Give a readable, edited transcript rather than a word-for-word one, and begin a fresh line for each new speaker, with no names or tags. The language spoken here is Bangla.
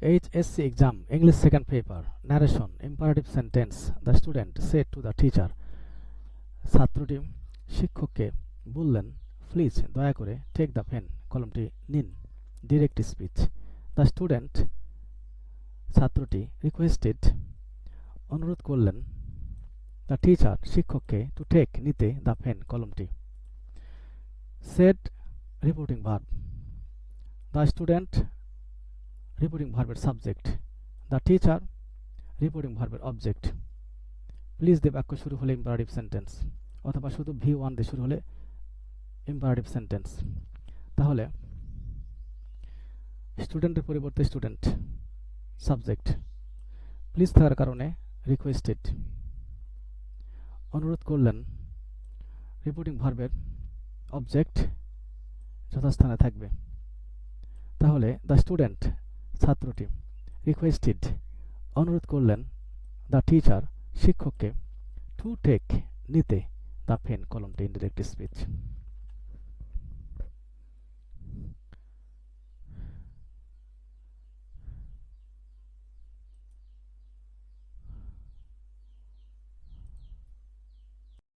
HSC exam, English second paper, narration, imperative sentence. The student said to the teacher. ছাত্রটি শিক্ষককে বললেন, প্লিজ দয়া করে টেক দ্য পেন, কলমটি নিন। Direct speech. দ্য স্টুডেন্ট, ছাত্রটি রিকোয়েস্টেড, অনুরোধ করলেন, দ্য টিচার, শিক্ষককে, টু টেক, নিতে, দ্য পেন, কলমটি। Said, reporting verb. The student, reporting ভার্বের সাবজেক্ট। দ্য টিচার, রিপোর্টিং ভার্বের অবজেক্ট। প্লিজ দিয়ে বাক্য শুরু হলে ইম্পারেটিভ সেন্টেন্স, অথবা শুধু V1 দিয়ে শুরু হলে ইম্পারেটিভ সেন্টেন্স। তাহলে স্টুডেন্টের পরিবর্তে স্টুডেন্ট, সাবজেক্ট। প্লিজ থাকার কারণে রিকোয়েস্টেড, অনুরোধ করলেন, রিপোর্টিং ভার্বের অবজেক্ট যথাস্থানে থাকবে। তাহলে দ্য স্টুডেন্ট, ছাত্রটি, রিকোয়েস্টেড, অনুরোধ করলেন, দ্য টিচার, শিক্ষককে, টু টেক, নিতে, দ্য পেন, কলমটি ইনডিরেক্ট স্পিচ।